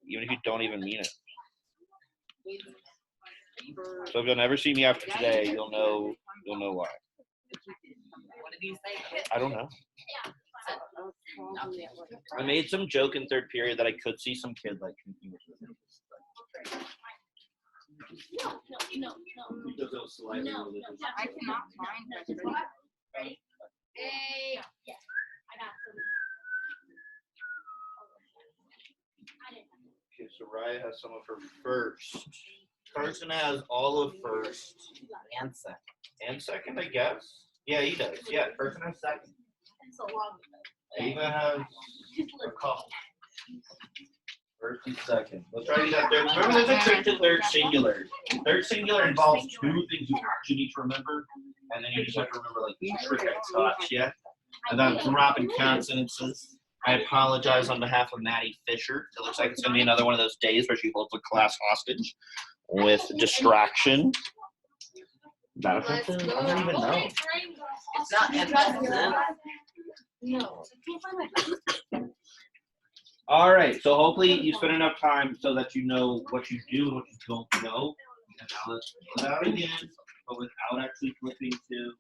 even if you don't even mean it. So if you'll never see me after today, you'll know why. What did he say? I don't know. I made some joke in third period that I could see some kid like confused with it. No. I cannot find this. Ready? Hey. Yes. I got some. Okay, so Raya has some of her first. Carson has all of first. And second. And second, I guess. Yeah, he does. Yeah, Carson has second. So long. Ava has a couple. First and second. Let's try to do that third. Remember, there's a trick to third singular. Third singular involves two things you actually need to remember, and then you just have to remember like the trick I taught you. And then dropping consonances. I apologize on behalf of Maddie Fisher. It looks like it's going to be another one of those days where she holds the class hostage with distraction. That offensive? I don't even know. It's not offensive. No. All right, so hopefully you spend enough time so that you know what you do and what you don't know. And now let's put it out again, but without actually flipping to.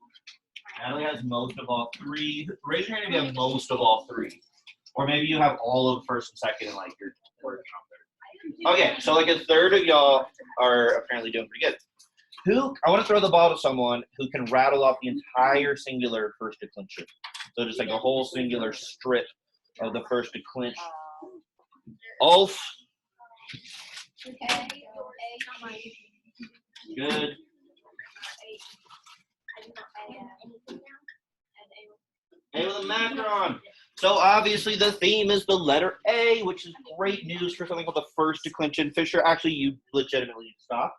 Natalie has most of all three. Raise your hand if you have most of all three. Or maybe you have all of first and second and like you're working on third. Okay, so like a third of y'all are apparently doing pretty good. I want to throw the ball to someone who can rattle off the entire singular first declension. So just like a whole singular strip of the first declension. Ulf. Good. A with a macron. So obviously the theme is the letter A, which is great news for something called the first declension. Fisher, actually you legitimately stop.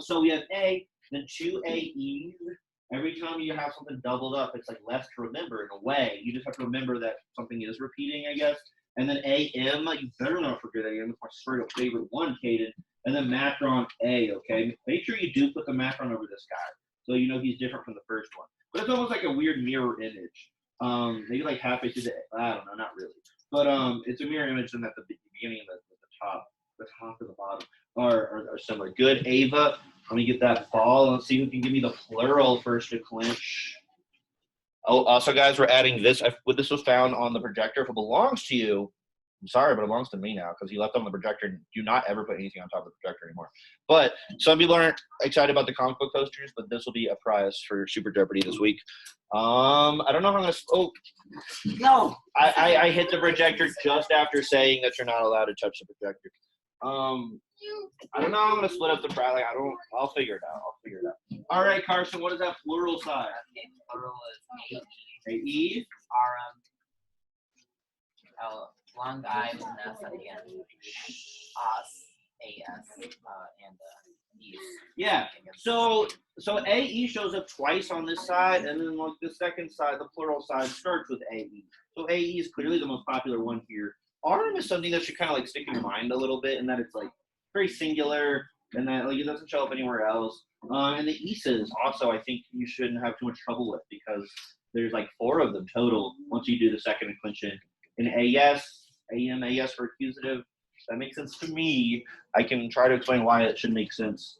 So we have A, then two AEs. Every time you have something doubled up, it's like less to remember in a way. You just have to remember that something is repeating, I guess. And then AM, you better not forget AM. It's my straight up favorite one, Caden. And then macron A, okay? Make sure you do put the macron over this guy, so you know he's different from the first one. But it's almost like a weird mirror image. Maybe like halfway through I don't know, not really. But it's a mirror image, and at the beginning and the top and the bottom are similar. Good, Ava. Let me get that ball. Let's see who can give me the plural first to clinch. Oh, also, guys, we're adding this. This was found on the projector. If it belongs to you, I'm sorry, but it belongs to me now because you left on the projector. Do not ever put anything on top of the projector anymore. But some people aren't excited about the comic book posters, but this will be a prize for Super Jeopardy this week. I don't know how I'm going to. Oh, no. I hit the projector just after saying that you're not allowed to touch the projector. I don't know how I'm going to split up the prize. I'll figure it out. All right, Carson, what is that plural side? Plural is A-E. L. Long I with an S at the end. Us, A-S, and E's. Yeah. So AE shows up twice on this side, and then like the second side, the plural side, starts with AE. So AE is clearly the most popular one here. RM is something that should kind of like stick in your mind a little bit, and that it's like very singular, and that like it doesn't show up anywhere else. And the ESAs also, I think you shouldn't have too much trouble with because there's like 4 of them total once you do the second declension. In AS, AM, AS for accusative. That makes sense to me. I can try to explain why it should make sense.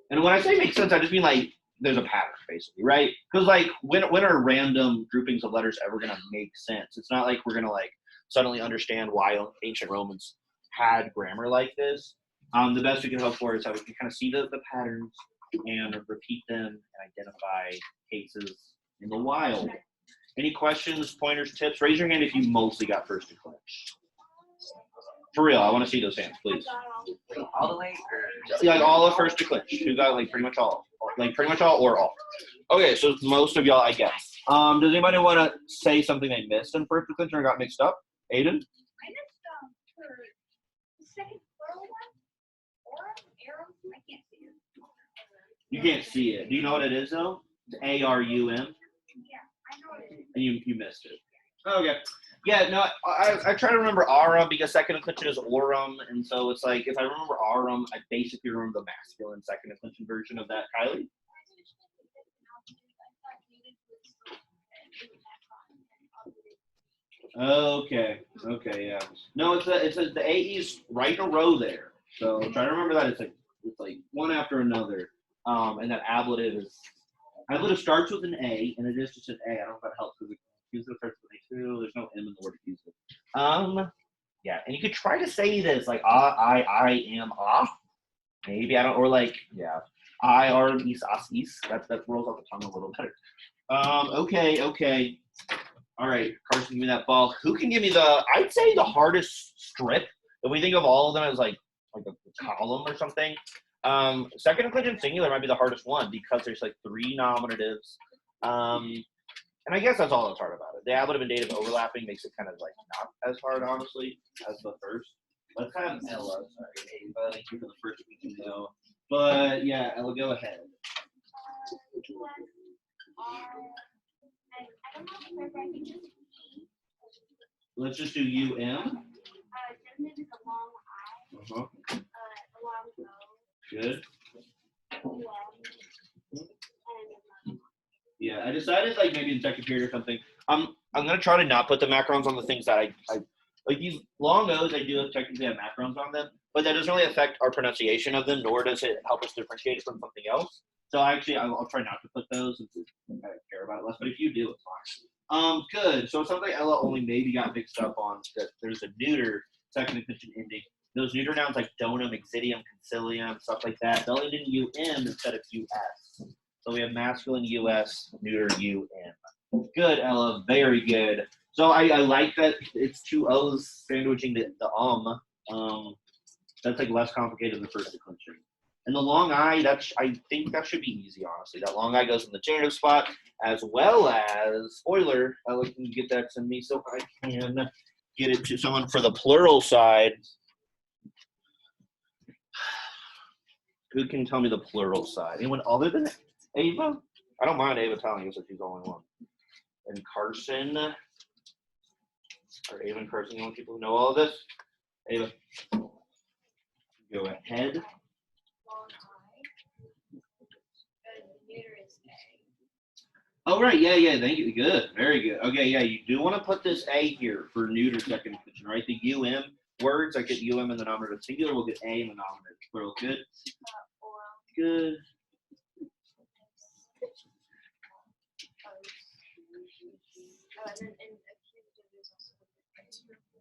And when I say make sense, I just mean like there's a pattern, basically, right? Because like when are random groupings of letters ever gonna make sense? It's not like we're gonna like suddenly understand why ancient Romans had grammar like this. The best we can hope for is how we can kind of see the patterns and repeat them and identify cases in the wild. Any questions, pointers, tips? Raise your hand if you mostly got first declension. For real, I want to see those hands, please. All the way? Like all of first declension. Who got like pretty much all? Like pretty much all or all? Okay, so most of y'all, I guess. Does anybody want to say something they missed in first declension or got mixed up? Aiden? I missed for the second plural one. Arum. I can't see it. You can't see it. Do you know what it is though? It's ARUM. Yeah, I know it is. And you missed it. Okay. Yeah, no, I try to remember Arum because second declension is Orum, and so it's like if I remember Arum, I basically remember the masculine second declension version of that. Kylie? Okay. Okay. Yeah. No, it's the AE's right in a row there. So try to remember that it's like one after another. And that ablative starts with an A, and it is just an A. I don't know if that helps because accusative starts with a too. There's no M in the word accusative. Yeah, and you could try to say this like I am maybe I don't or like yeah I are is as is that rolls off the tongue a little better. Okay. All right, Carson, give me that ball. Who can give me I'd say the hardest strip. If we think of all of them as like a column or something. Second declension singular might be the hardest one because there's like 3 nominatives. And I guess that's all that's hard about it. The ablative and dative overlapping makes it kind of like not as hard, honestly, as the first. Let's have Ella. Sorry, Ava. Thank you for the first week, though. But yeah, Ella, go ahead. I don't know if I can just Let's just do UM. Gentleman is a long I, Uh-huh. a long O, Good. and Yeah, I decided like maybe in second period or something. I'm gonna try to not put the macrons on the things that I like these long O's. I do technically have macrons on them, but that doesn't really affect our pronunciation of them, nor does it help us differentiate it from something else. So actually, I'll try not to put those since I care about it less. But if you do, it's fine. Good. So something Ella only maybe got mixed up on that there's a neuter second declension ending. Those neuter nouns like donum, exidium, concilium, stuff like that, they'll end in UM instead of US. So we have masculine US, neuter UM. Good, Ella. Very good. So I like that it's 2 O's sandwiching the that's like less complicated than the first declension. And the long I, I think that should be easy, honestly. That long I goes in the genitive spot, as well as Euler. Ella can get that to me so I can get it to someone for the plural side. Who can tell me the plural side? Anyone other than Ava? I don't mind Ava telling us if she's the only one. And Carson, or Ava and Carson, the only people who know all of this? Ava, go ahead. long I, neuter is A. Oh, right. Yeah. Thank you. Good. Very good. Okay, yeah, you do want to put this A here for neuter second declension, right? The UM words, I get UM in the nominative singular, we'll get A in the nominative plural. Good. Good.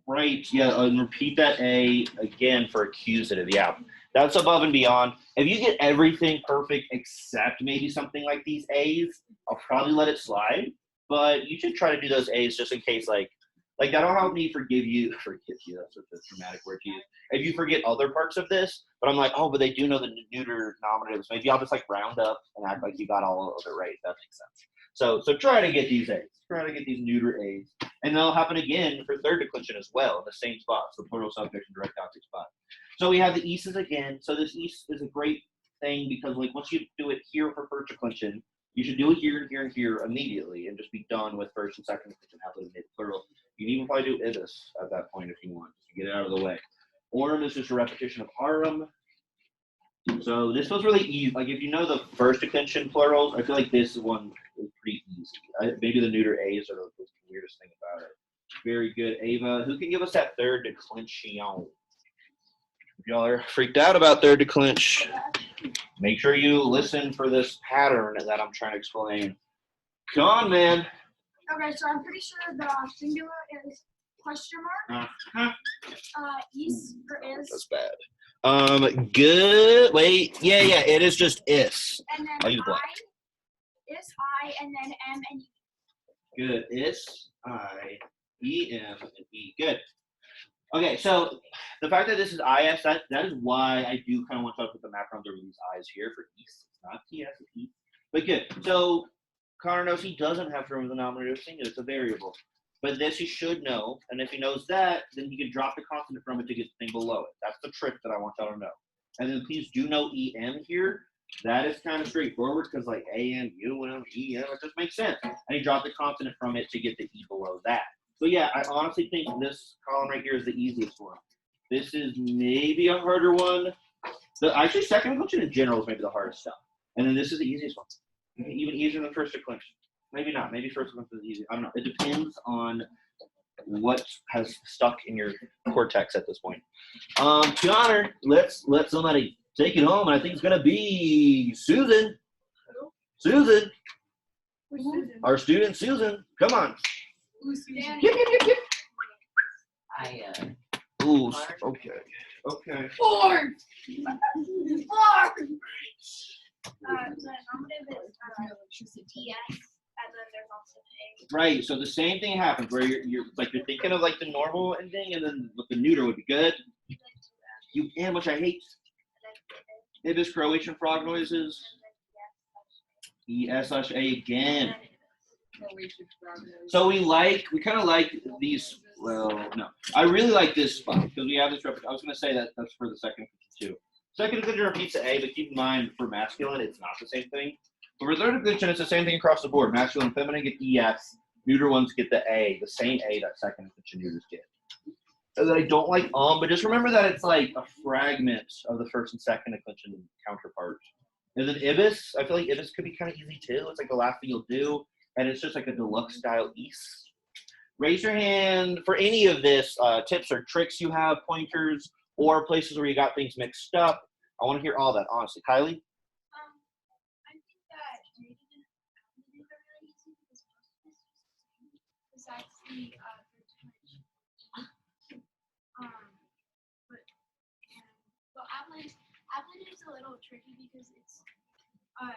Right, yeah, and repeat that A again for accusative. Yeah, that's above and beyond. If you get everything perfect except maybe something like these A's, I'll probably let it slide. But you should try to do those A's just in case, like that'll help me forgive you. That's such a dramatic word to use. If you forget other parts of this, but I'm like, oh, but they do know the neuter nominatives. Maybe I'll just like round up and act like you got all of it right. That makes sense. So try to get these A's. Try to get these neuter A's. And that'll happen again for third declension as well, in the same spots, the plural subject and direct object spot. So we have the eases again. So this ease is a great thing because like once you do it here for first declension, you should do it here and here and here immediately and just be done with first and second declension, have it plural. You can even probably do ibis at that point if you want, to get it out of the way. Aurum is just a repetition of arum. So this was really easy. Like if you know the first declension plurals, I feel like this one is pretty easy. Maybe the neuter A's are the weirdest thing about it. Very good, Ava. Who can give us that third declension? If y'all are freaked out about third declension, make sure you listen for this pattern that I'm trying to explain. Come on, man. Okay, so I'm pretty sure the singular is question mark. Is or is. That's bad. Good. Wait. Yeah. It is just is. And then I'll use black. Is I, and then M and E. Good. Is, I, E, M, and E. Good. Okay, so the fact that this is IS, that is why I do kind of want to put the macrons over these I's here for East. It's not TS, it's E. But good. So Connor knows he doesn't have to remember the nominative singular. It's a variable. But this he should know. And if he knows that, then he can drop the consonant from it to get the thing below it. That's the trick that I want y'all to know. And then please do know EM here. That is kind of straightforward because like AM, UM, EM, it just makes sense. And he dropped the consonant from it to get the E below that. So yeah, I honestly think this column right here is the easiest one. This is maybe a harder one. Actually, second declension in general is maybe the hardest stuff. And then this is the easiest one. Even easier than first declension. Maybe not. Maybe first declension is easy. I don't know. It depends on what has stuck in your cortex at this point. Connor, let's let somebody take it home. And I think it's gonna be Susan. Susan, Who's Susan? our student Susan. Come on. Who's Susan? Yip, yip, yip, yip. I Ooh, okay. Okay. Four. Four. The nominative is TS, and then there's also A. Right. So the same thing happens where you're thinking of like the normal ending, and then with the neuter would be good. You and which I hate. Ibis Croatian frog noises. ES/A again. So we kind of like these. Well, no, I really like this spot because we have this. I was going to say that's for the second too. Second declension repeats the A, but keep in mind for masculine, it's not the same thing. But for third declension, it's the same thing across the board. Masculine and feminine get ES. Neuter ones get the A, the same A that second declension neuters get. So that I don't like but just remember that it's like a fragment of the first and second declension counterparts. And then Ibis, I feel like Ibis could be kind of easy too. It's like the last thing you'll do, and it's just like a deluxe style East. Raise your hand for any of this tips or tricks you have, pointers, or places where you got things mixed up. I want to hear all that, honestly. Kylie? I think that Jaden and Alvin are really easy because most of this is besides the third dimension. But Alvin is a little tricky because it's A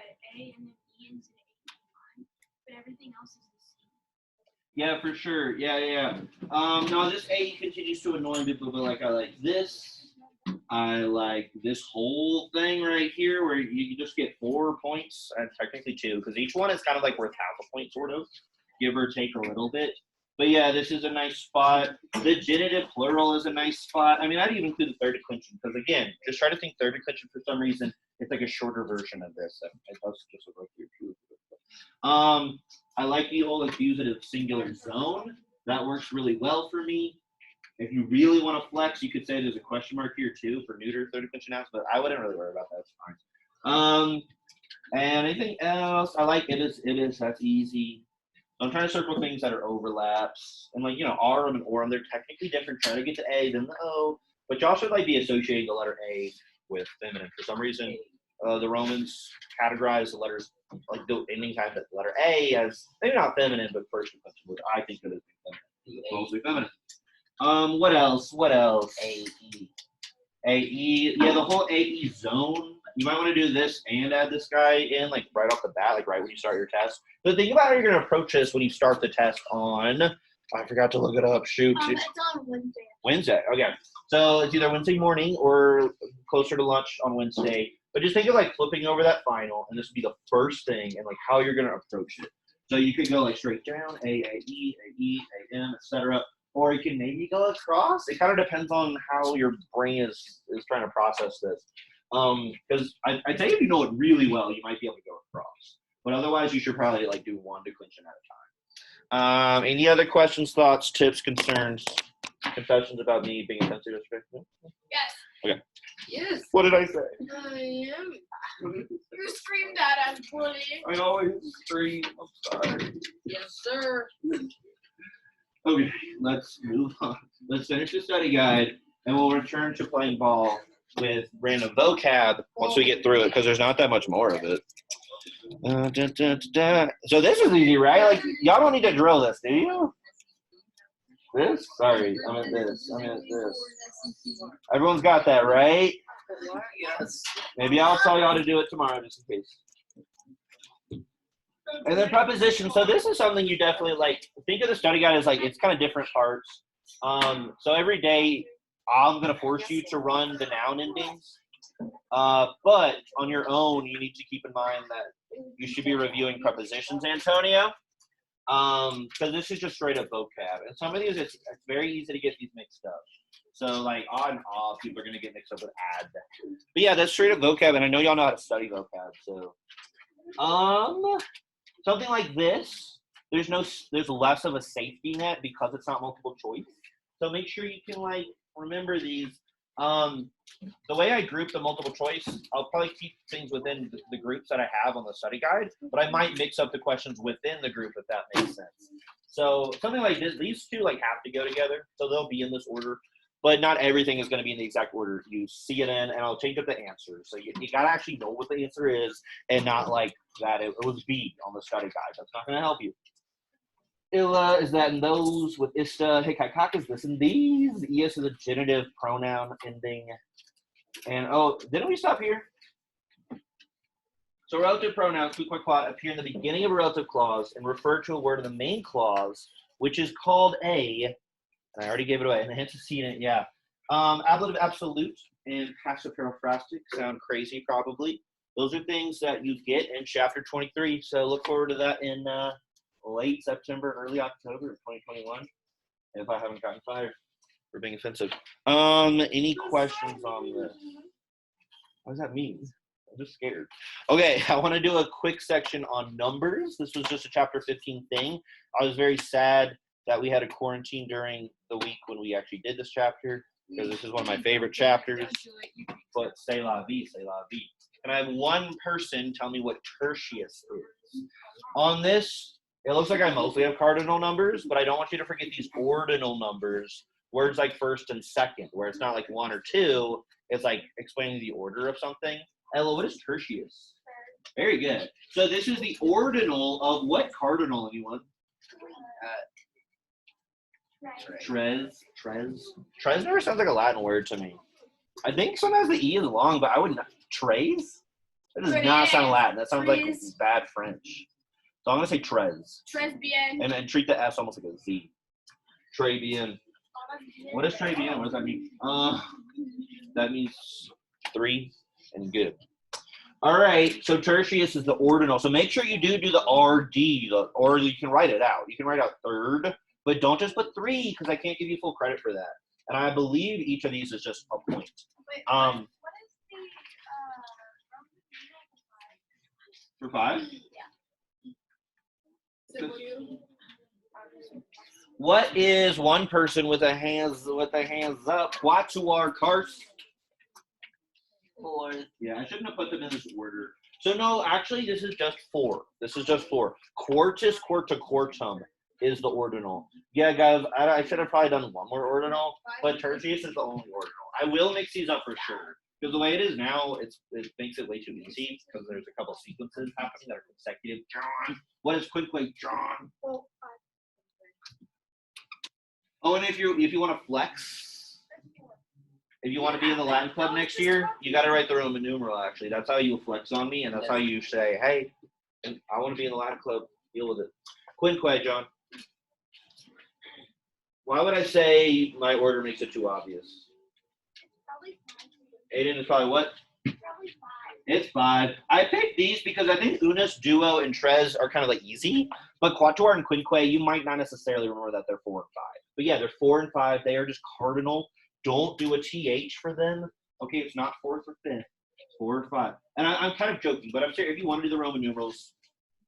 and then E and then A1, but everything else is the same. Yeah, for sure. Yeah. No, this A continues to annoy people, but like I like this. I like this whole thing right here where you just get 4 points, and technically 2, because each one is kind of like worth half a point, sort of, give or take a little bit. But yeah, this is a nice spot. The genitive plural is a nice spot. I mean, I'd even include the third declension, because again, just try to think third declension for some reason. It's like a shorter version of this. It does just look like here too. I like the whole accusative singular zone. That works really well for me. If you really want to flex, you could say there's a question mark here too for neuter third declension nouns, but I wouldn't really worry about that. It's fine. And anything else? I like it is. That's easy. So I'm trying to circle things that are overlaps. And like, Arum and Orum, they're technically different. Try to get the A, then the O. But y'all should like be associating the letter A with feminine. For some reason, the Romans categorize the letters, like the ending type of the letter A as maybe not feminine, but first declension, which I think that is feminine. It's mostly feminine. What else? AE. AE. Yeah, the whole AE zone. You might want to do this and add this guy in, like right off the bat, like right when you start your test. But think about how you're going to approach this when you start the test on. I forgot to look it up. Shoot. It's on Wednesday. Wednesday. Okay. So it's either Wednesday morning or closer to lunch on Wednesday. But just think of like flipping over that final, and this would be the first thing, and like how you're going to approach it. So you could go like straight down, AE, AM, etc. Or you can maybe go across. It kind of depends on how your brain is trying to process this. Because I tell you, if you know it really well, you might be able to go across. But otherwise, you should probably like do one declension at a time. Any other questions, thoughts, tips, concerns, confessions about me being offensive? Yes. Okay. Yes. What did I say? I am. You screamed at us, bully. I always scream. I'm sorry. Yes, sir. Okay, let's move on. Let's finish the study guide, and we'll return to playing ball with random vocab once we get through it, because there's not that much more of it. So this is easy, right? Like, y'all don't need to drill this, do you? This? Sorry, I meant this. Everyone's got that, right? Yes. Maybe I'll tell y'all to do it tomorrow, just in case. And then prepositions. So this is something you definitely like. Think of the study guide as like it's kind of different parts. So every day I'm gonna force you to run the noun endings. But on your own, you need to keep in mind that you should be reviewing prepositions, Antonio. Because this is just straight up vocab, and some of these it's very easy to get these mixed up. So like on and off, people are gonna get mixed up with add. But yeah, that's straight up vocab, and I know y'all know how to study vocab. So something like this, there's less of a safety net because it's not multiple choice. So make sure you can like remember these. The way I group the multiple choice, I'll probably keep things within the groups that I have on the study guide, but I might mix up the questions within the group if that makes sense. So something like this, these two like have to go together, so they'll be in this order, but not everything is going to be in the exact order you see it in, and I'll change up the answers. So you got to actually know what the answer is and not like that it was B on the study guide. That's not going to help you. Illa is that in those, with ista, hikaikak is this and these. Es is a genitive pronoun ending. And oh, didn't we stop here? So relative pronouns, quote, appear in the beginning of a relative clause and refer to a word in the main clause, which is called a, and I already gave it away, and the antecedent, yeah. Ablative absolute and passive periphrastic sound crazy probably. Those are things that you get in chapter 23, so look forward to that in late September, early October of 2021, if I haven't gotten fired for being offensive. Any questions on this? What does that mean? I'm just scared. Okay, I want to do a quick section on numbers. This was just a chapter 15 thing. I was very sad that we had a quarantine during the week when we actually did this chapter, because this is one of my favorite chapters. But c'est la vie, c'est la vie. Can I have one person tell me what tertius is? On this, it looks like I mostly have cardinal numbers, but I don't want you to forget these ordinal numbers. Words like first and second, where it's not like one or two, it's like explaining the order of something. Ella, what is tertius? Very good. So this is the ordinal of what cardinal, anyone? Tres. Tres never sounds like a Latin word to me. I think sometimes the E is long, but I would not. Tres? That does not sound Latin. That sounds like bad French. So I'm going to say tres. Tres bien. And treat the S almost like a Z. Tres bien. What is tres bien? What does that mean? That means three and good. All right, so tertius is the ordinal. So make sure you do the RD, or you can write it out. You can write out third, but don't just put three because I can't give you full credit for that. And I believe each of these is just a point. Wait, what is the For five? Yeah. What is one person with their hands up? Quatuor cars. Four. Yeah, I shouldn't have put them in this order. So no, actually, this is just four. This is just four. Quartus, quarta, quartum is the ordinal. Yeah, guys, I should have probably done one more ordinal, but tertius is the only ordinal. I will mix these up for sure. Because the way it is now, it makes it way too easy because there's a couple sequences happening that are consecutive. John, what is quinque, John? Oh, and if you want to flex, if you want to be in the Latin club next year, you got to write the Roman numeral. Actually, that's how you flex on me, and that's how you say, "Hey, I want to be in the Latin club. Deal with it." Quinque, John. Why would I say my order makes it too obvious? Aiden is probably what? It's five. I picked these because I think unus, duo, and tres are kind of like easy, but quatuor and quinque, you might not necessarily remember that they're 4 and 5. But yeah, they're 4 and 5. They are just cardinal. Don't do a th for them. Okay, it's not fourth or fifth. It's 4 or 5. And I'm kind of joking, but I'm sure if you want to do the Roman numerals,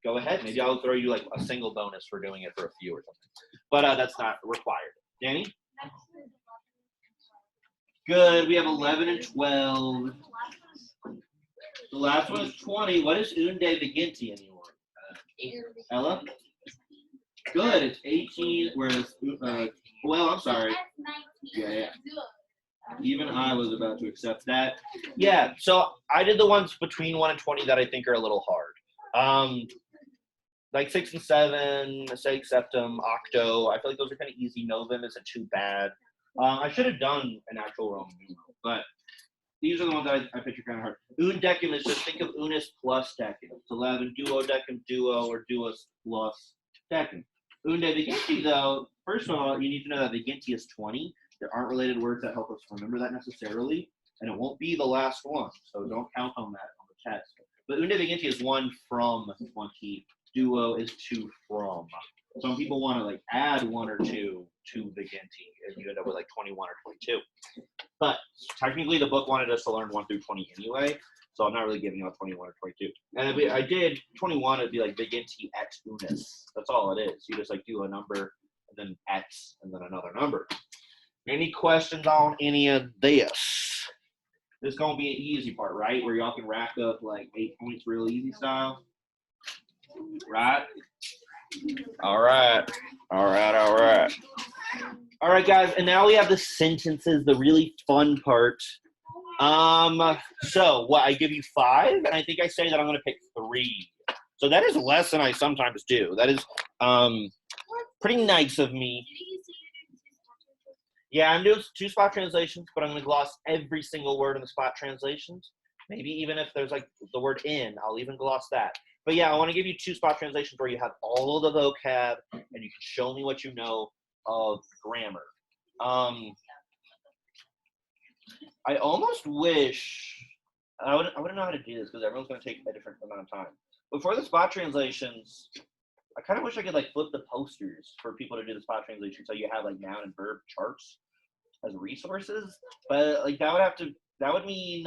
go ahead. Maybe I'll throw you like a single bonus for doing it for a few or something. But that's not required. Danny? Good. We have 11 and 12. The last one is 20. What is unde viginti anyone? Ella? Good. It's 18. Whereas, well, I'm sorry. Yeah. Even I was about to accept that. Yeah. So I did the ones between 1 and 20 that I think are a little hard. Like 6 and 7, seg, septum, octo. I feel like those are kind of easy. Novum isn't too bad. I should have done an actual Roman numeral, but these are the ones that I picture kind of hard. Undecim is just think of unus plus decim. It's 11, duodecim, duo, or duos plus decim. Unde viginti, though, first of all, you need to know that viginti is 20. There aren't related words that help us remember that necessarily, and it won't be the last one, so don't count on that on the test. But unde viginti is 1 from 20. Duo is 2 from. Some people want to like add 1 or 2 to viginti, and you end up with like 21 or 22. But technically, the book wanted us to learn 1 through 20 anyway, so I'm not really giving out 21 or 22. And if I did 21, it'd be like viginti ex unus. That's all it is. You just like do a number and then x and then another number. Any questions on any of this? This is gonna be an easy part, right? Where y'all can rack up like 8 points real easy style. Right? All right. All right, all right. All right, guys, and now we have the sentences, the really fun part. So what, I give you 5, and I think I say that I'm gonna pick 3. So that is less than I sometimes do. That is pretty nice of me. Yeah, I'm doing 2 spot translations, but I'm going to gloss every single word in the spot translations. Maybe even if there's like the word in, I'll even gloss that. But yeah, I want to give you 2 spot translations where you have all of the vocab and you can show me what you know of grammar. I almost wish I wouldn't know how to do this because everyone's going to take a different amount of time. But for the spot translations, I kind of wish I could like flip the posters for people to do the spot translation so you have like noun and verb charts as resources. But like that would mean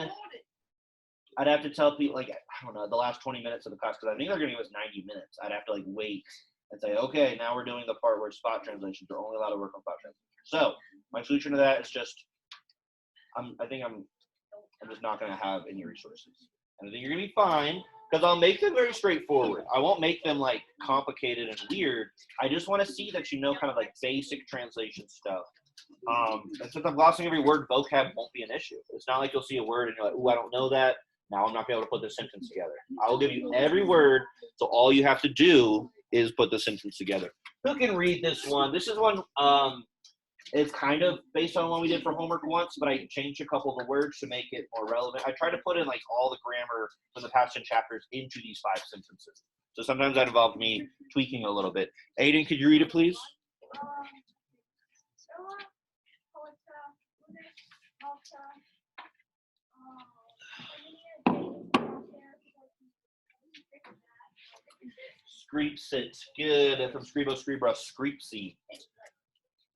I'd have to tell people like, I don't know, the last 20 minutes of the class, because I think they're going to give us 90 minutes. I'd have to like wait and say, okay, now we're doing the part where spot translations are only allowed to work on spot translations. So my solution to that is just I'm just not going to have any resources. And I think you're going to be fine because I'll make them very straightforward. I won't make them like complicated and weird. I just want to see that you know kind of like basic translation stuff. And since I'm glossing every word, vocab won't be an issue. It's not like you'll see a word and you're like, oh, I don't know that. Now I'm not going to be able to put this sentence together. I will give you every word, so all you have to do is put the sentence together. Who can read this one? This is one, it's kind of based on one we did for homework once, but I changed a couple of the words to make it more relevant. I tried to put in like all the grammar from the past 10 chapters into these 5 sentences. So sometimes that involved me tweaking a little bit. Aiden, could you read it, please? Screepsit. Good. From Scribo, Scribra, Screepsy.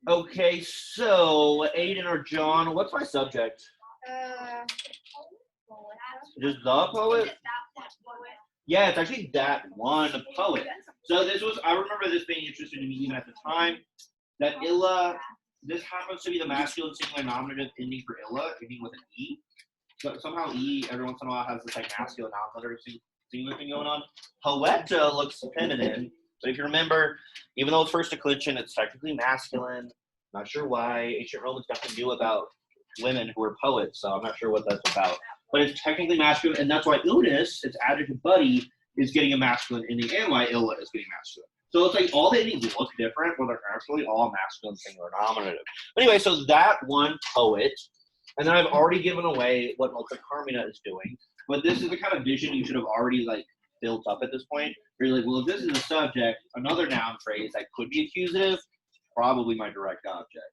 Okay, so Aiden or John, what's my subject? Just the poet? Yeah, it's actually that one poet. So I remember this being interesting to me even at the time, that Illa, this happens to be the masculine singular nominative ending for Illa, ending with an E. But somehow E, every once in a while, has this like masculine nominative singular thing going on. Poeta looks feminine, but if you remember, even though it's first declension, it's technically masculine. Not sure why. Ancient Romans definitely knew about women who were poets, so I'm not sure what that's about. But it's technically masculine, and that's why Unis, its adjective buddy, is getting a masculine ending, and why Illa is getting masculine. So it's like all the endings look different, but they're actually all masculine singular nominative. But anyway, so that one poet, and then I've already given away what Multa Carmina is doing, but this is the kind of vision you should have already like built up at this point. Where you're like, well, if this is a subject, another noun phrase that could be accusative, probably my direct object.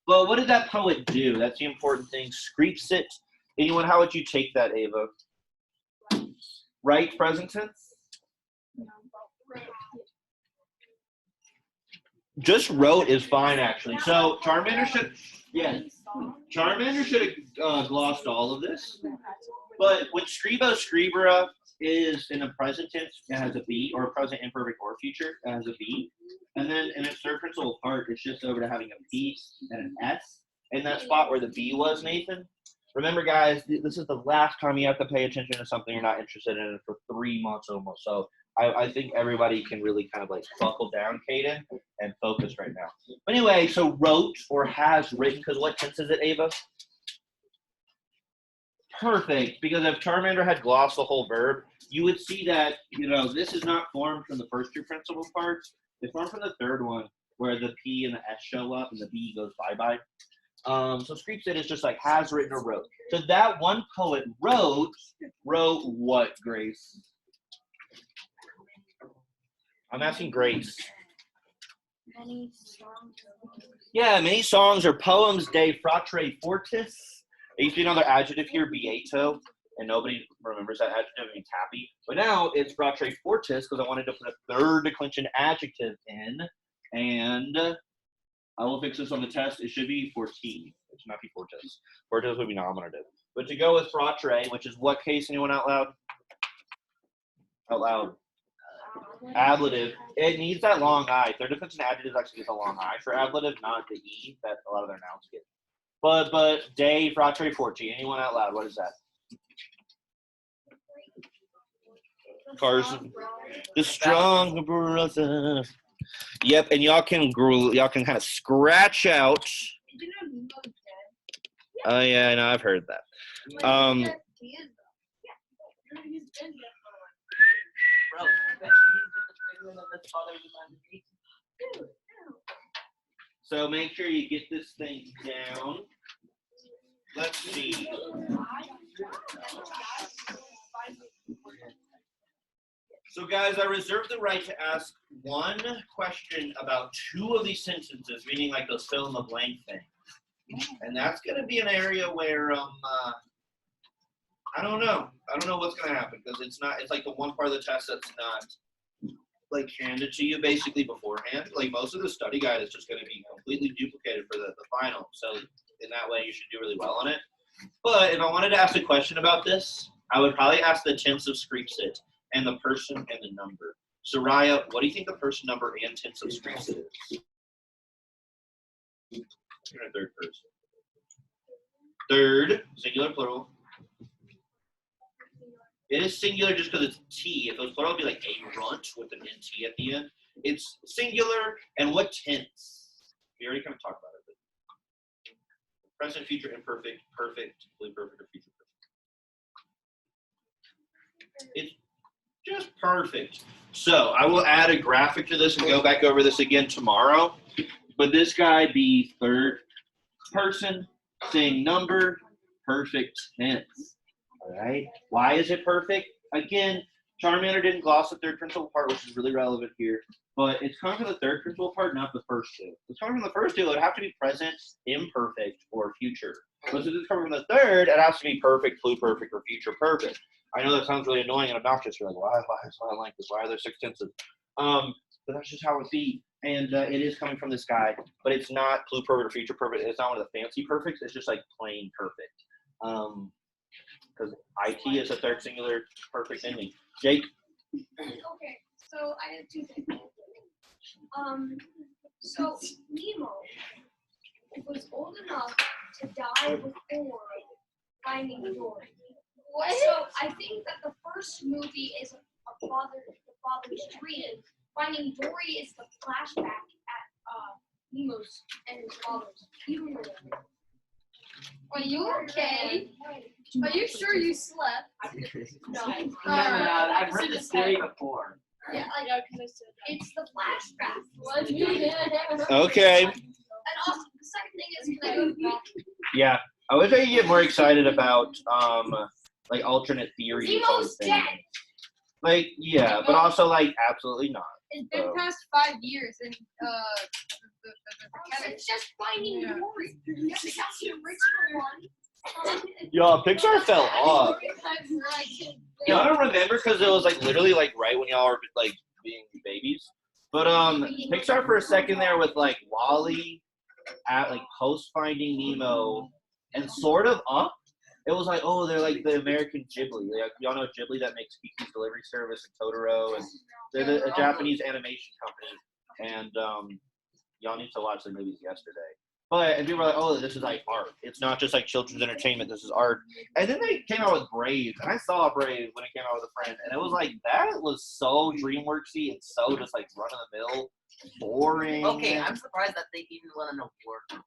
But what did that poet do? That's the important thing. Screepsit. Anyone, how would you take that, Ava? Right present tense? Just wrote is fine, actually. So Charmander should have glossed all of this. But with Scribo, Scribra is in the present tense, it has a B, or a present imperfect or future, it has a B. And then in its third principal part, it shifts over to having a P and an S in that spot where the B was, Nathan. Remember, guys, this is the last time you have to pay attention to something you're not interested in for 3 months almost. So I think everybody can really kind of like buckle down, Caden, and focus right now. But anyway, so wrote or has written, because what tense is it, Ava? Perfect, because if Charmander had glossed the whole verb, you would see that, this is not formed from the first 2 principal parts. It's formed from the third one, where the P and the S show up and the B goes bye-bye. So Screepsit is just like has written or wrote. So that one poet wrote what, Grace? I'm asking Grace. Many songs. Yeah, many songs or poems de fratre fortis. There used to be another adjective here, beato, and nobody remembers that adjective. It means happy. But now it's fratre fortis because I wanted to put a third declension adjective in, and I will fix this on the test. It should be forti. It should not be fortis. Fortis would be nominative. But to go with fratre, which is what case? Anyone out loud? Out loud. Ablative. It needs that long I. Third declension adjectives actually gets a long I for ablative, not the E that a lot of their nouns get. But Dave, Rattray, Forti. Anyone out loud? What is that? Carson. The strong brother. Yep, and y'all can kind of scratch out. Oh yeah, I know, I've heard that. Bro, he's just a figment of his father's imagination. So make sure you get this thing down. Let's see. So guys, I reserve the right to ask one question about two of these sentences, meaning like those fill in the blank things. And that's going to be an area where I don't know. I don't know what's going to happen because it's like the one part of the test that's not like handed to you basically beforehand. Like most of the study guide is just going to be completely duplicated for the final. So in that way, you should do really well on it. But if I wanted to ask a question about this, I would probably ask the tense of Scripsit and the person and the number. So Raya, what do you think the person, number, and tense of Scripsit is? You're a third person. Third, singular, plural. It is singular just because it's T. If it was plural, it would be like a runt with an NT at the end. It's singular, and what tense? We already kind of talked about it. But present, future, imperfect, perfect, fully perfect, or future perfect. It's just perfect. So I will add a graphic to this and go back over this again tomorrow. But this guy be third person, saying number, perfect tense. All right. Why is it perfect? Again, Charmander didn't gloss the third principal part, which is really relevant here. But it's coming from the third principal part, not the first two. If it's coming from the first two, it would have to be present, imperfect, or future. But since it's coming from the third, it has to be perfect, pluperfect, or future perfect. I know that sounds really annoying and obnoxious. You're like, why is it like this? Why are there 6 tenses? But that's just how it be. And it is coming from this guy, but it's not pluperfect or future perfect. It's not one of the fancy perfects. It's just like plain perfect. Because IT is a third singular perfect ending. Jake? Okay, so I have 2 things. So Nemo was old enough to die before finding Dory. What? So I think that the first movie is the father's dream. Finding Dory is the flashback at Nemo's and his father's funeral. Are you okay? Are you sure you slept? No. I've heard this theory before. Yeah, it's the flashback. Okay. And also, the second thing is, can I go to the Yeah. I wish I could get more excited about like alternate theories. Nemo's dead. Like, yeah, but also like absolutely not. It's been past 5 years, and It's just finding Dory. That's the original one. Y'all, Pixar fell off. Y'all don't remember because it was like literally like right when y'all were like being babies. But Pixar for a second there with like Wall-E at like post Finding Nemo and sort of Up. It was like, oh, they're like the American Ghibli. Like, y'all know Ghibli that makes Kiki's Delivery Service and Totoro, and they're a Japanese animation company. And y'all need to watch the movies yesterday. But and people were like, oh, this is like art. It's not just like children's entertainment. This is art. And then they came out with Brave, and I saw Brave when it came out with a friend, and it was like that was so DreamWorksy and so just like run of the mill, boring. Okay, I'm surprised that they even won an award for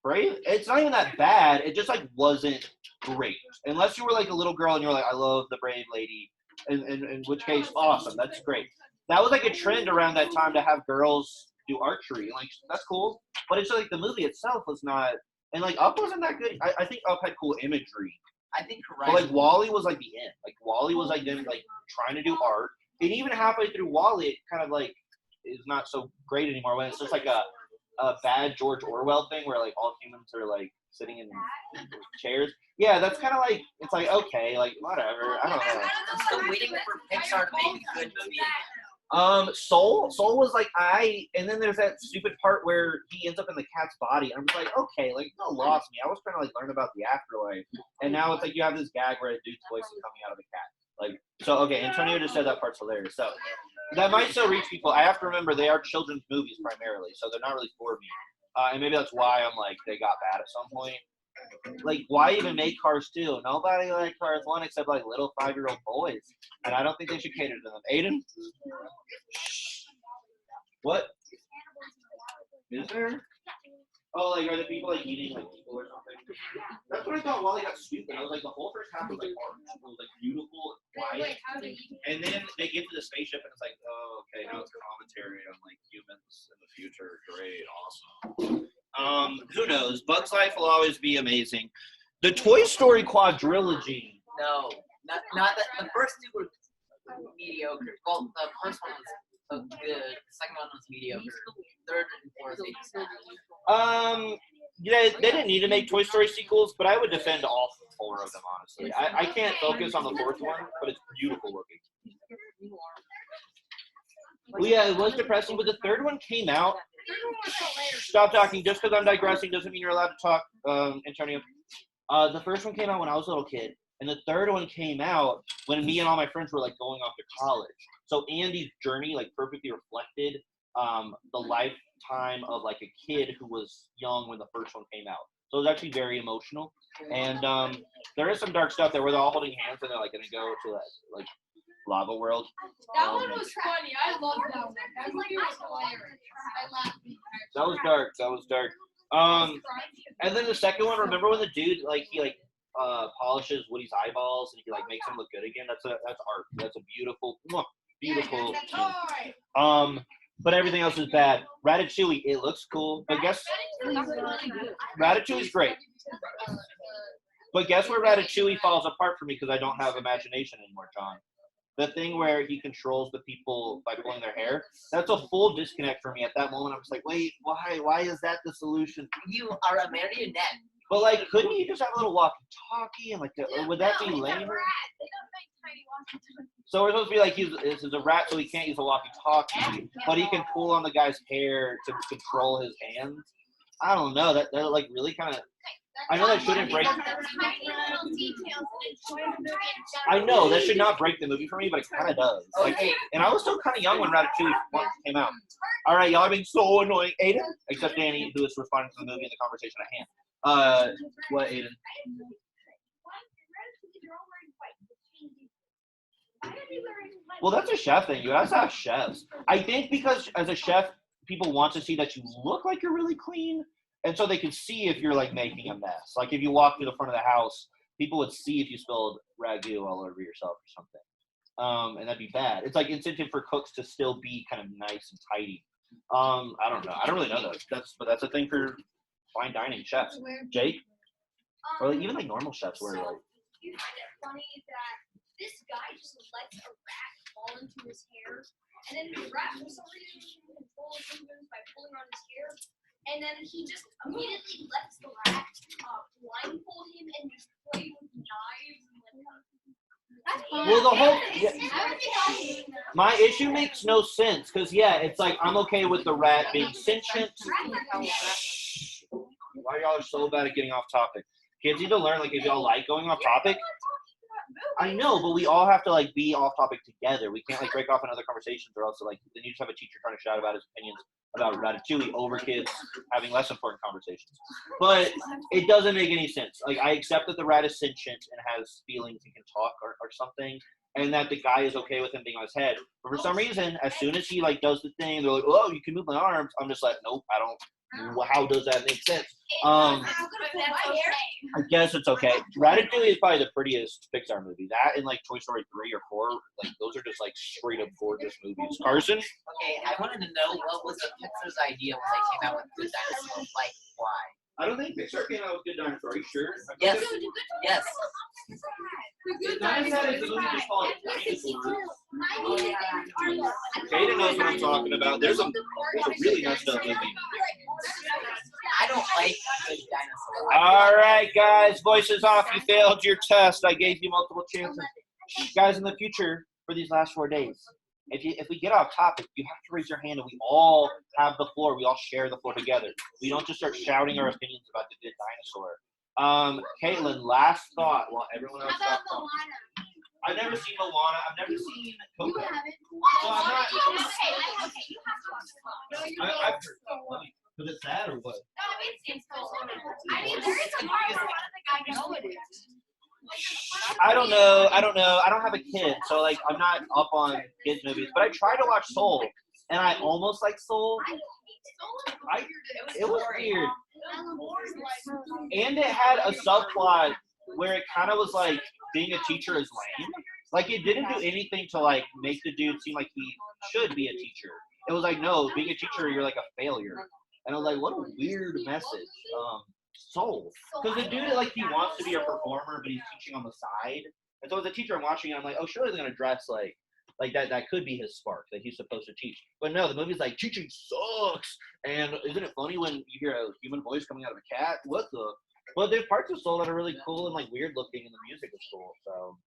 Brave. It's not even that bad. It just like wasn't great, unless you were like a little girl and you're like, I love the Brave lady. In which case, awesome. That's great. That was like a trend around that time to have girls do archery. Like that's cool, but it's like the movie itself was not, and like Up wasn't that good. I think Up had cool imagery, I think but like Wall-E was like the end. Like Wall-E was like them like trying to do art, and even halfway through Wall-E, it kind of like is not so great anymore when it's just like a bad George Orwell thing where like all humans are like sitting in chairs. Yeah, that's kind of like it's like okay, like whatever. I don't know. I'm still waiting for Pixar to make a good movie. Soul was like and then there's that stupid part where he ends up in the cat's body. I'm just like, okay, like no lost me. I was trying to like learn about the afterlife, and now it's like you have this gag where a dude's voice is coming out of a cat. Like so, okay, Antonio just said that part's hilarious. So that might still reach people. I have to remember they are children's movies primarily, so they're not really for me. And maybe that's why I'm like they got bad at some point. Like, why even make Cars 2? Nobody liked Cars 1 except like little 5-year-old boys, and I don't think they should cater to them. Aiden, what is there? Oh, like, are the people, like, eating, like, people or something? That's what I thought Wally got stupid. I was like, the whole first half was, like, orange. It was, like, beautiful and white. And then they get to the spaceship, and it's like, oh, okay, now it's commentary on, like, humans in the future. Great, awesome. Who knows? Bug's Life will always be amazing. The Toy Story quadrilogy. No, not that. The first two were mediocre. Well, the first one was good. The second one was mediocre. Third and fourth. Yeah, they didn't need to make Toy Story sequels, but I would defend all 4 of them, honestly. I can't focus on the 4th one, but it's beautiful looking. Well, yeah, it was depressing, but the 3rd one came out. Stop talking. Just because I'm digressing doesn't mean you're allowed to talk, Antonio. The first one came out when I was a little kid, and the 3rd one came out when me and all my friends were, like, going off to college. So Andy's journey, like, perfectly reflected the lifetime of, like, a kid who was young when the first one came out. So it was actually very emotional. And there is some dark stuff there where they're all holding hands and they're, like, going to go to, like, Lava World. That one was funny. I loved that one. That movie was hilarious. I laughed. That was dark. That was dark. And then the second one, remember when the dude, like, he, like, polishes Woody's eyeballs and he, like, makes him look good again? That's art. That's a beautiful, beautiful scene. But everything else is bad. Ratatouille, it looks cool, but guess Ratatouille's great. But guess where Ratatouille falls apart for me because I don't have imagination anymore, John. The thing where he controls the people by pulling their hair, that's a full disconnect for me. At that moment, I'm just like, wait, why? Why is that the solution? You are a marionette. But, like, couldn't you just have a little walkie-talkie and, like, would that be lame? So we're supposed to be like, this is a rat, so he can't use a walkie-talkie, but he can pull on the guy's hair to control his hands. I don't know. That like really kind of. I know that shouldn't break. I know that should not break the movie for me, but it kind of does. Like, and I was still kind of young when Ratatouille came out. All right, y'all are being so annoying, Aiden. Except Danny, who is responding to the movie and the conversation at hand. What, Aiden? Well, that's a chef thing. You guys have chefs. I think because as a chef, people want to see that you look like you're really clean, and so they can see if you're like making a mess. Like if you walk through the front of the house, people would see if you spilled ragu all over yourself or something, and that'd be bad. It's like incentive for cooks to still be kind of nice and tidy. I don't know. I don't really know but that's a thing for fine dining chefs. Jake, or like, even like normal chefs where like. You find it funny that this guy just lets a rat fall into his hair, and then the rat for some reason can control his movements by pulling on his hair, and then he just immediately lets the rat blindfold him and just play with knives. Well, the whole my issue makes no sense because it's like I'm okay with the rat being sentient. Why y'all are so bad at getting off topic? Kids need to learn, like, if y'all like going off topic. I know, but we all have to, like, be off topic together. We can't, like, break off in other conversations or else, like, then you just have a teacher trying to shout about his opinions about Ratatouille over kids having less important conversations. But it doesn't make any sense. Like, I accept that the rat is sentient and has feelings and can talk or something, and that the guy is okay with him being on his head. But for some reason, as soon as he, like, does the thing, they're like, oh, you can move my arms. I'm just like, nope, I don't. How does that make sense? I guess it's okay. Ratatouille is probably the prettiest Pixar movie. That and like Toy Story 3 or 4, like those are just like straight up gorgeous movies. Carson? Okay, I wanted to know what was the Pixar's idea when they came out with Good Dinosaur. Like, why? I don't think Pixar came out with Good Dinosaur. Are you sure? Yes. Yes. Good Dinosaur is the movie just called Dinosaurs. Jada knows what I'm talking about. There's a really messed up movie. I don't like Good Dinosaur. All right, guys, voices off. You failed your test. I gave you multiple chances. Guys, in the future, for these last 4 days, if we get off topic, you have to raise your hand and we all have the floor. We all share the floor together. We don't just start shouting our opinions about the Good Dinosaur. Caitlin, last thought while everyone else talks. I've never seen Moana. I've never seen You Coco. haven't. Well, I'm not. Okay, you have to watch it. No, you I've don't. heard. Because it's sad or what? No, it's cool. I mean, there is a part where one of the guys No, it is. I don't know. I don't have a kid, so like I'm not up on kids movies. But I tried to watch Soul, and I almost like Soul. It was weird, and it had a subplot where it kind of was like being a teacher is lame. Like it didn't do anything to like make the dude seem like he should be a teacher. It was like, no, being a teacher, you're like a failure. And I was like, what a weird message. Soul. Because the dude, like, he wants to be a performer, but he's teaching on the side. And so as a teacher, I'm watching it, I'm like, oh, surely they're going to dress like that could be his spark that he's supposed to teach. But no, the movie's like, teaching sucks. And isn't it funny when you hear a human voice coming out of a cat? What the? But there's parts of Soul that are really cool and, like, weird looking, and the music is cool. So,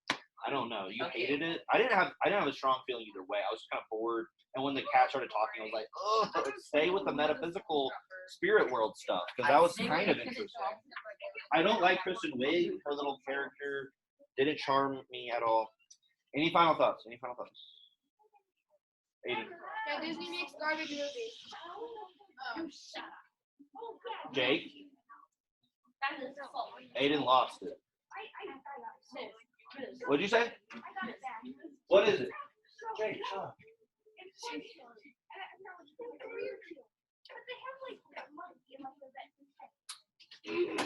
I don't know. You hated it? I didn't have a strong feeling either way. I was kind of bored. And when the cat started talking, I was like, oh, stay with the metaphysical spirit world stuff. Because that was kind of interesting. I don't like Kristen Wiig. Her little character didn't charm me at all. Any final thoughts? Aiden. Yeah, Disney makes garbage movies. Jake? Aiden lost it. What'd you say? What is it? Jake, stop.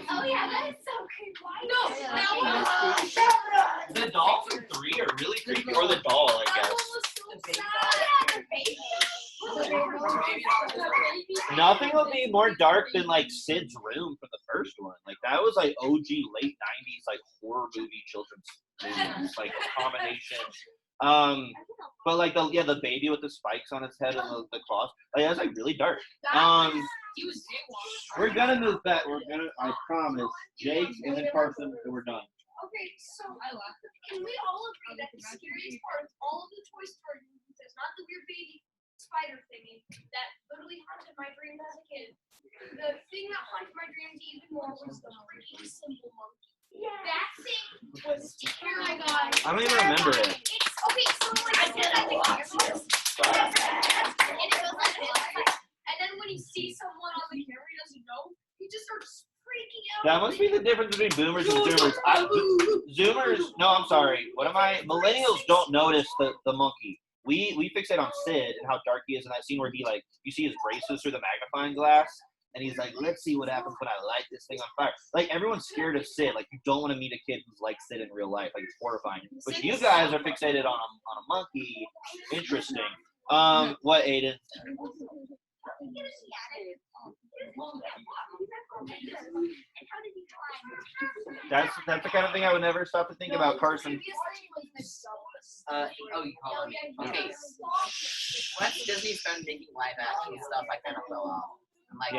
Oh yeah, that is so creepy. The dolls in 3 are really creepy, or the doll, I guess. Nothing will be more dark than like Sid's room for the first one. Like that was like OG late 90s like horror movie children's movies, like combination. But like the baby with the spikes on its head and the claws, like that was like really dark. We're gonna move back. I promise, Jake and then Carson, and we're done. Okay, so can we all agree that the scariest part of all of the Toy Story movies is not the weird baby spider thingy that literally haunted my dreams as a kid? The thing that haunted my dreams even more was the freaking simple monkey. That thing was terrifying. I don't even remember it. It's okay, so like I did, I think and it goes like this. And then when he sees someone on the camera he doesn't know, he just starts freaking out. That must be the difference between boomers and zoomers. Zoomers, no, I'm sorry. Millennials don't notice the monkey. We fixate on Sid and how dark he is in that scene where he like you see his braces through the magnifying glass and he's like, let's see what happens when I light this thing on fire. Like everyone's scared of Sid. Like you don't want to meet a kid who's like Sid in real life. Like it's horrifying. But you guys are fixated on a monkey. Interesting. What, Aiden? That's the kind of thing I would never stop to think about, Carson. You call me. Okay. Once Disney started making live action stuff, I kind of fell off. I'm like,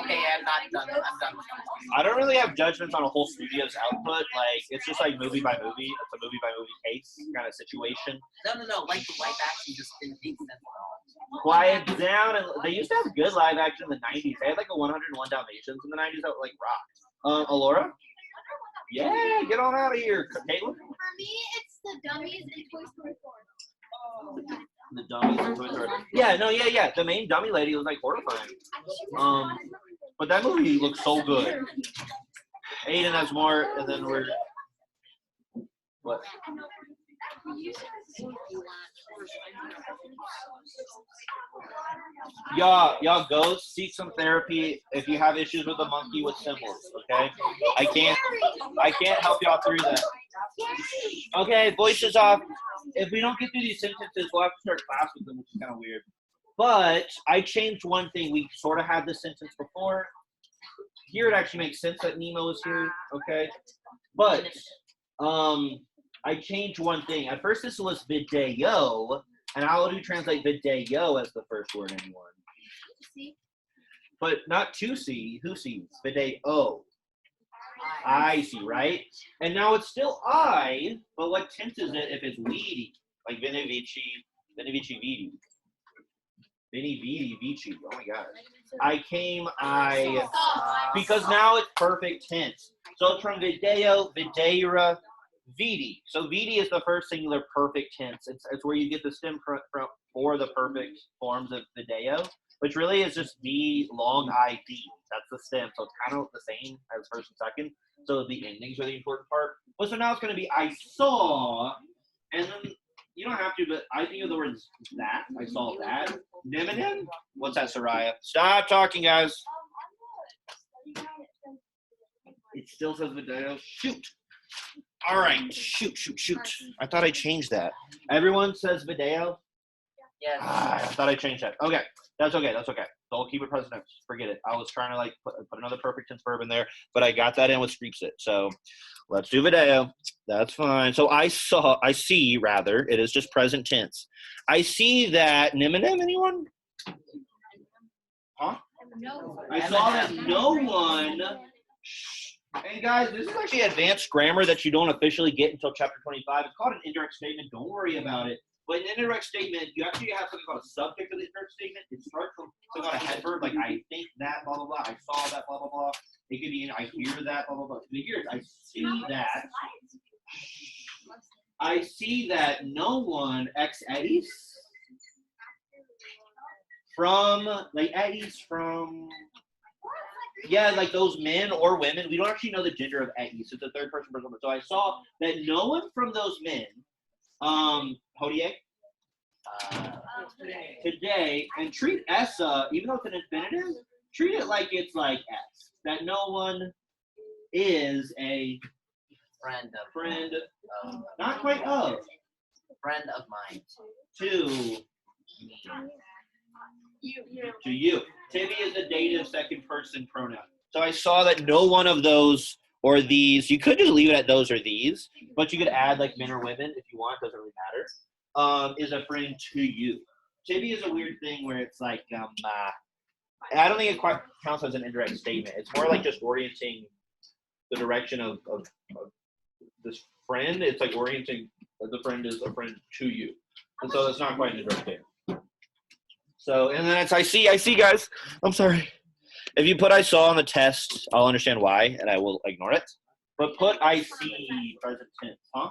okay, I'm not done. I'm done with it. I don't really have judgments on a whole studio's output. Like, it's just like movie by movie. It's a movie by movie case kind of situation. No. Like the live action just didn't make sense at all. Quiet down. And they used to have good live action in the 90s. They had like a 101 Dalmatians in the 90s that like rocked. Alora? Yeah, get on out of here, Caitlin. For me, it's the dummies in Toy Story 4. The dummies in Toy Story. Yeah. The main dummy lady was like horrifying. But that movie looks so good. Aiden has more, and then we're. What? Y'all go seek some therapy if you have issues with the monkey with symbols, okay? I can't help y'all through that. Okay, voices off. If we don't get through these sentences, we'll have to start class with them, which is kind of weird. But I changed one thing. We sort of had this sentence before. Here it actually makes sense that Nemo is here, okay? But I changed one thing. At first this was video, and how do you translate video as the first word, anyone? But not to see. Who sees? Video. I see, right? And now it's still I, but what tense is it if it's weedy? Like Veni Vici Vidi. Veni Vidi Vici. Oh my god. I came, because now it's perfect tense. So it's from video, videira, VD. So VD is the first singular perfect tense. It's where you get the stem from for the perfect forms of video, which really is just V long ID. That's the stem. So it's kind of the same as first and second. So the endings are the important part. Well, so now it's going to be I saw, and then you don't have to, but I think of the words that. I saw that. Niminim? What's that, Soraya? Stop talking, guys. It still says video. Shoot. All right. Shoot. I thought I changed that. Everyone says video. Yes. I thought I changed that. Okay. That's okay. So I'll keep it present tense. Forget it. I was trying to put another perfect tense verb in there, but I got that in with streaks it. So let's do video. That's fine. So I see, it is just present tense. I see that Niminim, anyone? Huh? I saw that no one. And guys, this is actually advanced grammar that you don't officially get until chapter 25. It's called an indirect statement. Don't worry about it. But an indirect statement, you actually have something called a subject of the indirect statement. It starts from something called a head verb, like I think that, blah, blah, blah. I saw that, blah, blah, blah. It could be I hear that, blah, blah, blah. But here, I see that. I see that no one ex-Eddies from, Eddies from, yeah, those men or women. We don't actually know the gender of Eddies. It's a third person person. So I saw that no one from those men, Hodie, today, and treat Essa, even though it's an infinitive, treat it like it's like S. That no one is a Friend of not quite of, friend of mine. to Me. you. Tibby is a dative second person pronoun. So I saw that no one of those or these, you could just leave it at those or these, but you could add men or women if you want, doesn't really matter, is a friend to you. Tibby is a weird thing where it's I don't think it quite counts as an indirect statement. It's more like just orienting the direction of this friend. It's like orienting the friend is a friend to you. And so it's not quite an indirect statement. So, and then it's I see, guys. I'm sorry. If you put I saw on the test, I'll understand why, and I will ignore it. But put I see present tense, huh?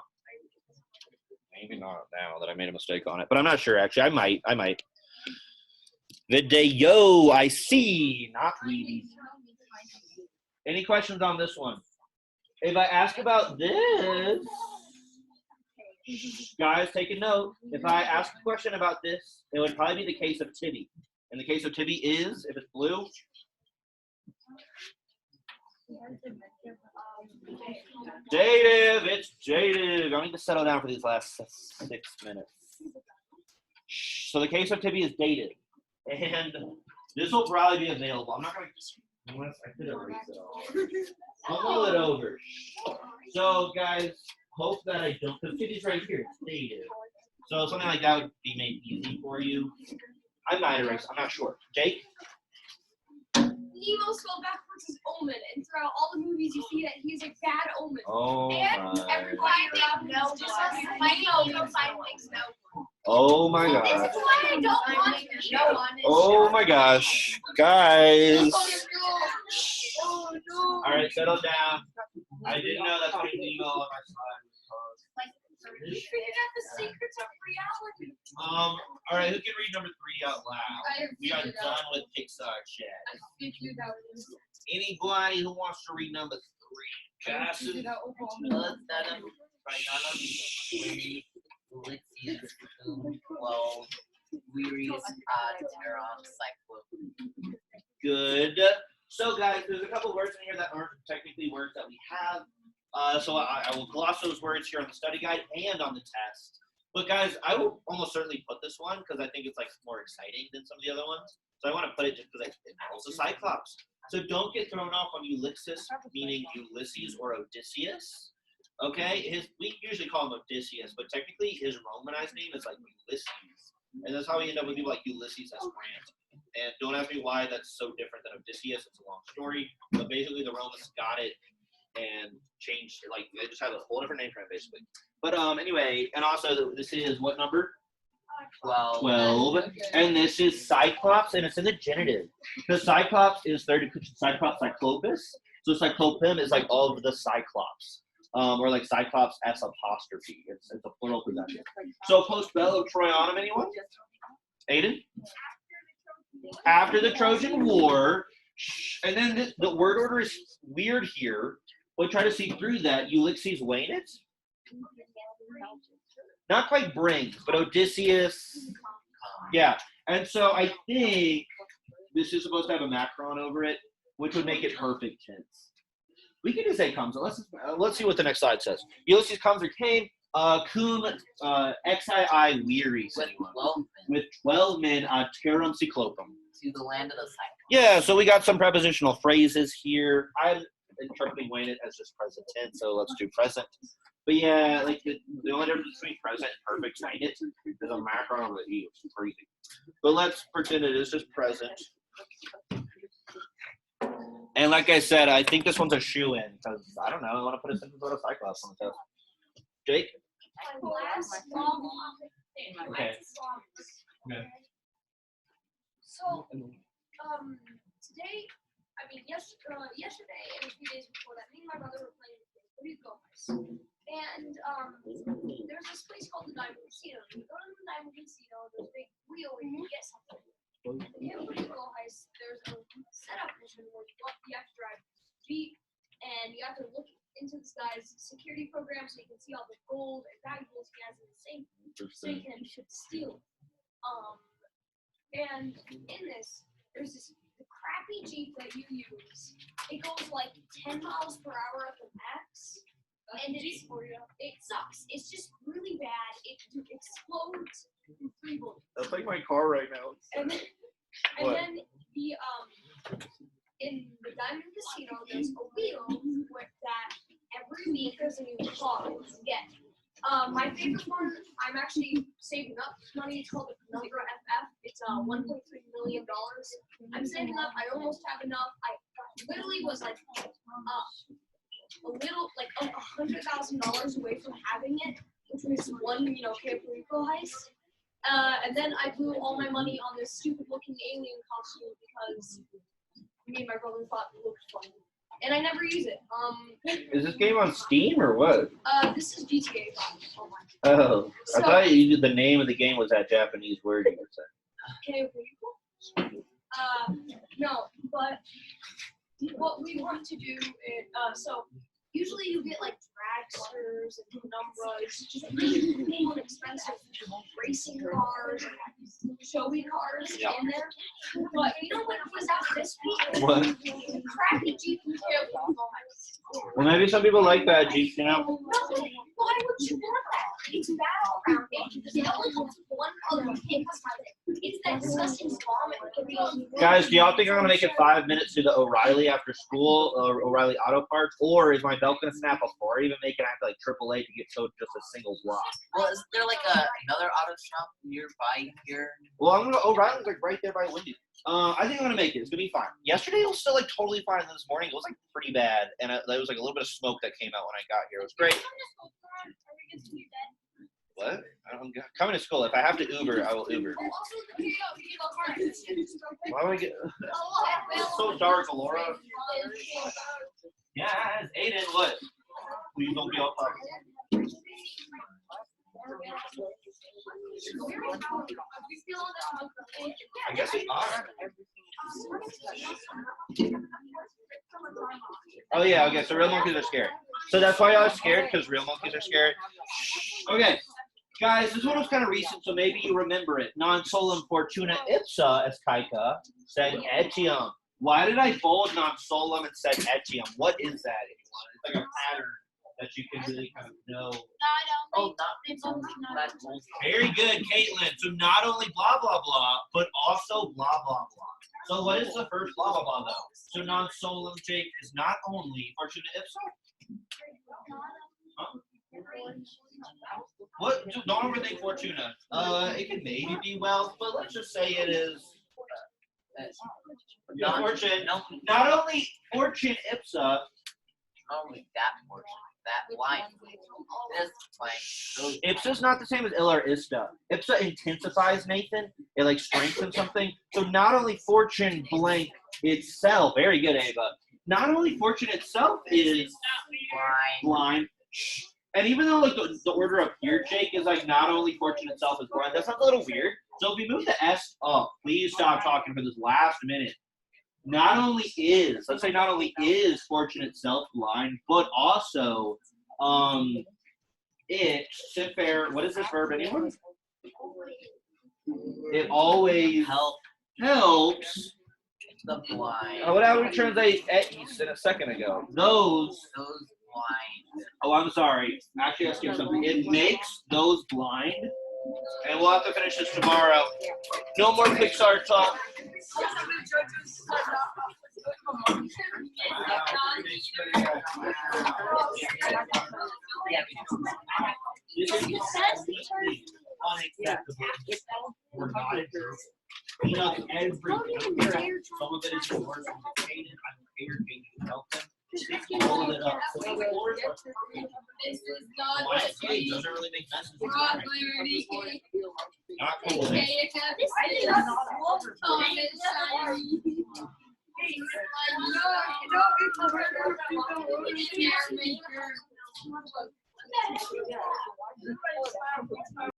Maybe not now that I made a mistake on it, but I'm not sure, actually. I might. Video, I see, not we. Any questions on this one? If I ask about this, guys, take a note. If I ask a question about this, it would probably be the case of Tibby. And the case of Tibby is, if it's blue, dative, it's dative. I need to settle down for these last 6 minutes. So the case of Tibby is dative. And this will probably be available. I'm not going to, unless I could erase it all. I'll roll it over. So guys, hope that I don't, because Tibby's right here, it's dative. So something like that would be made easy for you. I might erase, I'm not sure. Jake? Nemo spelled backwards is omen, and throughout all the movies you see that he's a bad omen. Oh And my. everybody around him is just Oh my This gosh. is why I don't want Nemo on his Oh show. my gosh. Guys. Oh no. Alright, settle down. I didn't know that's what Nemo on my slide You figured out the secrets of reality. was. Alright, who can read number 3 out loud? We are done with Pixar chat. Anybody who wants to read number 3? Cassie? Good. So guys, there's a couple words in here that aren't technically words that we have. So I will gloss those words here on the study guide and on the test. But guys, I will almost certainly put this one because I think it's more exciting than some of the other ones. So I want to put it just because it involves a Cyclops. So don't get thrown off on Ulysses, meaning Ulysses or Odysseus. Okay, we usually call him Odysseus, but technically his Romanized name is Ulysses. And that's how we end up with people like Ulysses S. Grant. And don't ask me why that's so different than Odysseus. It's a long story. But basically the Romans got it and changed it. They just had a whole different name for it, basically. But anyway, and also this is what number? 12. And this is Cyclops, and it's in the genitive. Because Cyclops is third declension Cyclops, Cyclopus. So Cyclopim is all of the Cyclops. or like Cyclops S apostrophe. It's a plural possession. So post bello Troianum, anyone? Aiden? After the Trojan War, and then the word order is weird here, but try to see through that. Ulysses wane it? Not quite brings, but Odysseus. Yeah, and so I think this is supposed to have a macron over it, which would make it perfect tense. We can just say comes. Let's see what the next slide says. Ulysses comes or came. Cum xii wearies with 12 men terram cyclopum. To the land of the Cyclops. Yeah, so we got some prepositional phrases here. I'm interpreting Wayne it as just present tense, so let's do present. But yeah, like the only difference between present and perfect Wayne it is a macron over the E, which is crazy. But let's pretend it is just present. And like I said, I think this one's a shoe-in because I don't know. I want to put a sentence about a Cyclops on the test. Jake? My last long Okay. Okay. So, today, yesterday and a few days before that, me and my brother were playing Rico Heist. And there's this place called the Diamond Casino. You go to the Diamond Casino, there's a big wheel where you can get something. In Rico Heist, there's a setup mission where you have to drive a Jeep and you have to look into this guy's security program so you can see all the gold and valuables he has in the safe so you can steal. And in this, there's this crappy Jeep that you use. It goes like 10 miles per hour at the max. And it sucks. It's just really bad. It explodes in 3 bullets. That's like my car right now. And then in the Diamond Casino, there's a wheel that every week there's a new car to get. My favorite one, I'm actually saving up money. It's called the Penumbra FF. It's $1.3 million. I'm saving up. I almost have enough. I literally was like $100,000 away from having it, which was one, Camp Rico heist. And then I blew all my money on this stupid-looking alien costume because me and my brother thought it looked fun. And I never use it. Is this game on Steam or what? This is GTA 5. Oh, So, I thought the name of the game was that Japanese word you were saying. Okay, no, but what we want to do is, so usually you get like dragsters and penumbras, just really cool and expensive racing cars and showy cars in there. But you know what was out this week? What? Crappy Jeep and Tail. Well, maybe some people like that Jeep, No, why would you want that? It's bad all around. It only has one other thing. It's that disgusting vomit. Guys, do y'all think I'm gonna make it 5 minutes to the O'Reilly after school, or O'Reilly Auto Parts, or is my belt gonna snap before I even make it after like AAA to get sold just a single block? Well, is there like another auto shop nearby here? Well, I'm gonna O'Reilly's like right there by Wendy's. I think I'm gonna make it. It's gonna be fine. Yesterday it was still like totally fine. And this morning it was like pretty bad, and there was like a little bit of smoke that came out when I got here. It was great. What? I'm coming to school. If I have to Uber, I will Uber. Why would I get? It's so dark, Laura. Yeah, Aiden, what? Please don't be all talking. I guess we are. Oh yeah, okay, so real monkeys are scary. So that's why y'all are scared, because real monkeys are scary. Okay, guys, this one was kind of recent, so maybe you remember it. Non solum fortuna ipsa, as Kaika said etium. Why did I bold non solum and said etium? What is that, anyone? It's like a pattern that you can really kind of know. Oh, not Very good, Caitlin. So not only blah, blah, blah, but also blah, blah, blah. So what is the first blah, blah, blah, though? So non solum, Jake, is not only fortuna ipsa? Huh? What? Don't overthink fortuna. It could maybe be wealth, but let's just say it is fortune. Not only fortune ipsa. Only that portion. That line. This line. Ipsa's not the same as illa or ista. Ipsa intensifies, Nathan. It like strengthens something. So not only fortune blank itself, very good, Ava. Not only fortune itself is blind, And even though like the order up here, Jake, is like not only fortune itself is blind, that sounds a little weird. So if we move the S up, please stop talking for this last minute. Not only is fortune itself blind, but also it fair. What is this verb? Anyone? It always helps The blind. What I would translate east in a second ago. those. Those blind. Oh, I'm sorry. Actually, I skipped something. It makes those blind. And we'll have to finish this tomorrow. No more Pixar talk. This is completely unacceptable. We're not a group. We know everything. Some of it is the worst. I'm prepared to help them. All of it up. So of course, This is not why what it we doesn't really make sense. probably Not cool with it. Okay, this is common sense.